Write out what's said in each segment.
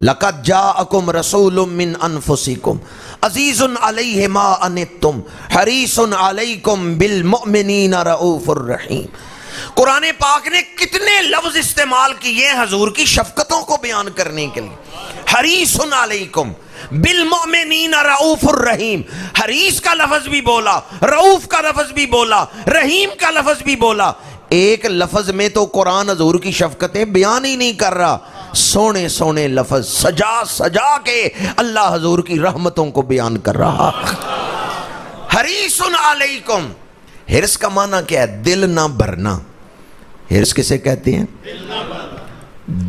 لقد جاءکم رسول من انفسکم عزیز علیہ ما عنتم حریص علیکم بالمؤمنین رؤوف الرحیم۔ قرآن پاک نے کتنے لفظ استعمال کیے حضور کی شفقتوں کو بیان کرنے کے لیے۔ حریص علیکم بالمؤمنین رؤوف الرحیم، حریص کا لفظ بھی بولا، رؤوف کا لفظ بھی بولا، رحیم کا لفظ بھی بولا۔ ایک لفظ میں تو قرآن حضور کی شفقتیں بیان ہی نہیں کر رہا، سونے سونے لفظ سجا سجا کے اللہ حضور کی رحمتوں کو بیان کر رہا۔ حریص علیکم، حرص کا معنی کیا ہے؟ دل نہ بھرنا۔ حرص کسے کہتے ہیں؟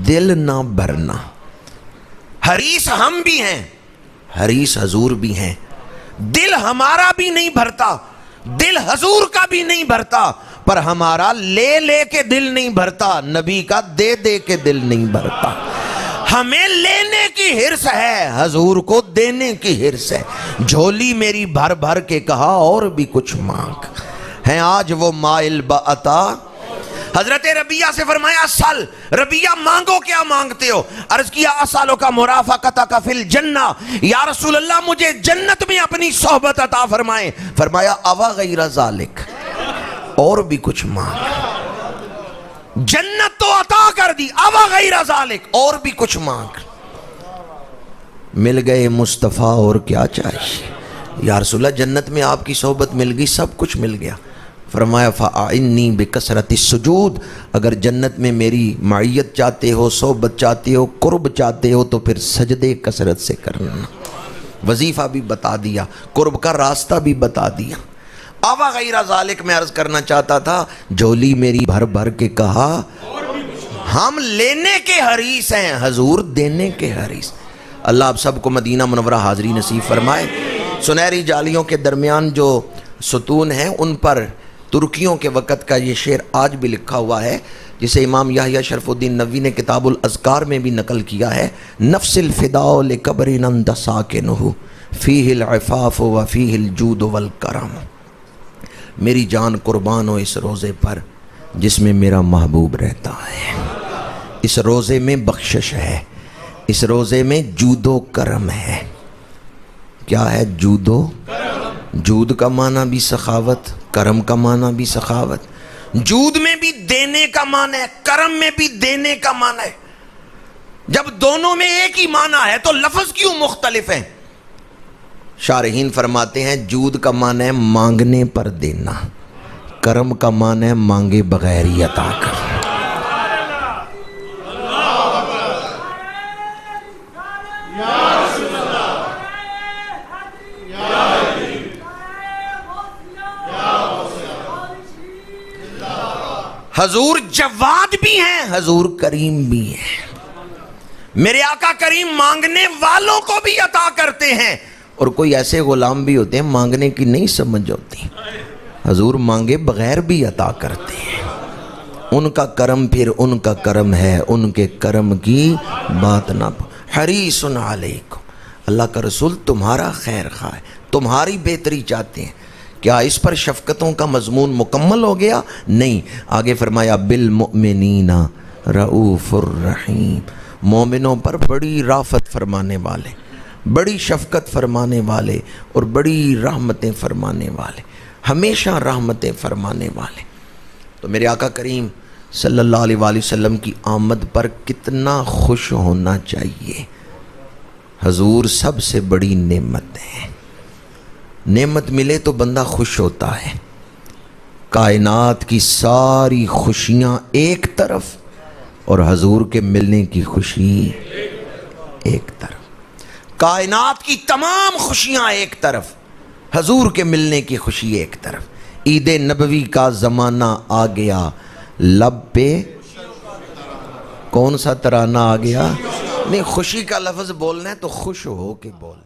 دل نہ بھرنا۔ حریص ہم بھی ہیں، حریص حضور بھی ہیں، دل ہمارا بھی نہیں بھرتا، دل حضور کا بھی نہیں بھرتا، پر ہمارا لے لے کے دل نہیں بھرتا، نبی کا دے دے کے دل نہیں بھرتا۔ ہمیں لینے کی حرص ہے، حضور کو دینے کی حرص ہے۔ جھولی میری بھر بھر کے کہا اور بھی کچھ مانگ، ہیں آج وہ مائل بعطا۔ حضرت ربیہ سے فرمایا سل، ربیہ مانگو، کیا مانگتے ہو؟ عرض کیا اسالو کا مرافقتک فی الجنہ، یا رسول اللہ مجھے جنت میں اپنی صحبت عطا فرمائیں۔ فرمایا اوا غیر ذالک، اور بھی کچھ مانگ۔ جنت تو عطا کر دی، اوا غیر ذالک، اور بھی کچھ مانگ۔ مل گئے مصطفیٰ، اور کیا چاہیے؟ یا رسول اللہ جنت میں آپ کی صحبت مل گئی، سب کچھ مل گیا۔ فرمایا فَأَعِنِّي بِكَثْرَةِ السُّجُودِ، اگر جنت میں میری معیت چاہتے ہو، صحبت چاہتے ہو، قرب چاہتے ہو تو پھر سجدے کثرت سے کرنا۔ وظیفہ بھی بتا دیا، قرب کا راستہ بھی بتا دیا۔ آوا غیر ذالک میں عرض کرنا چاہتا تھا، جھولی میری بھر بھر کے کہا، ہم لینے کے حریص ہیں، حضور دینے کے حریص۔ اللہ آپ سب کو مدینہ منورہ حاضری نصیب فرمائے۔ سنہری جالیوں کے درمیان جو ستون ہیں ان پر ترکیوں کے وقت کا یہ شعر آج بھی لکھا ہوا ہے، جسے امام یحییٰ شرف الدین نووی نے کتاب الاذکار میں بھی نقل کیا ہے۔ نفس الفداء لقبر انت ساکنہ فیہ العفاف وفیہ الجود والکرم، میری جان قربان ہو اس روزے پر جس میں میرا محبوب رہتا ہے۔ اس روزے میں بخشش ہے، اس روزے میں جود و کرم ہے۔ کیا ہے جود و کرم؟ جود کا معنی بھی سخاوت، کرم کا معنی بھی سخاوت۔ جود میں بھی دینے کا معنی ہے، کرم میں بھی دینے کا معنی ہے۔ جب دونوں میں ایک ہی معنی ہے تو لفظ کیوں مختلف ہیں؟ شارحین فرماتے ہیں جود کا معنی ہے مانگنے پر دینا، کرم کا معنی ہے مانگے بغیر ہی عطا کرنا۔ حضور جواد بھی ہیں، حضور کریم بھی ہیں۔ میرے آقا کریم مانگنے والوں کو بھی عطا کرتے ہیں، اور کوئی ایسے غلام بھی ہوتے ہیں مانگنے کی نہیں سمجھ ہوتی، حضور مانگے بغیر بھی عطا کرتے ہیں۔ ان کا کرم پھر ان کا کرم ہے، ان کے کرم کی بات نہ۔ حریص علیکم، اللہ کا رسول تمہارا خیر خواہ ہے، تمہاری بہتری چاہتے ہیں۔ کیا اس پر شفقتوں کا مضمون مکمل ہو گیا؟ نہیں، آگے فرمایا بالمؤمنین رؤوف الرحیم، مومنوں پر بڑی رافت فرمانے والے، بڑی شفقت فرمانے والے، اور بڑی رحمتیں فرمانے والے، ہمیشہ رحمتیں فرمانے والے۔ تو میرے آقا کریم صلی اللہ علیہ وآلہ وسلم کی آمد پر کتنا خوش ہونا چاہیے۔ حضور سب سے بڑی نعمت ہے، نعمت ملے تو بندہ خوش ہوتا ہے۔ کائنات کی ساری خوشیاں ایک طرف اور حضور کے ملنے کی خوشی ایک طرف، کائنات کی تمام خوشیاں ایک طرف، حضور کے ملنے کی خوشی ایک طرف۔ عید نبوی کا زمانہ آ گیا، لب پہ کون سا ترانہ آ گیا؟ نہیں، خوشی کا لفظ بولنا ہے تو خوش ہو کے بولنا۔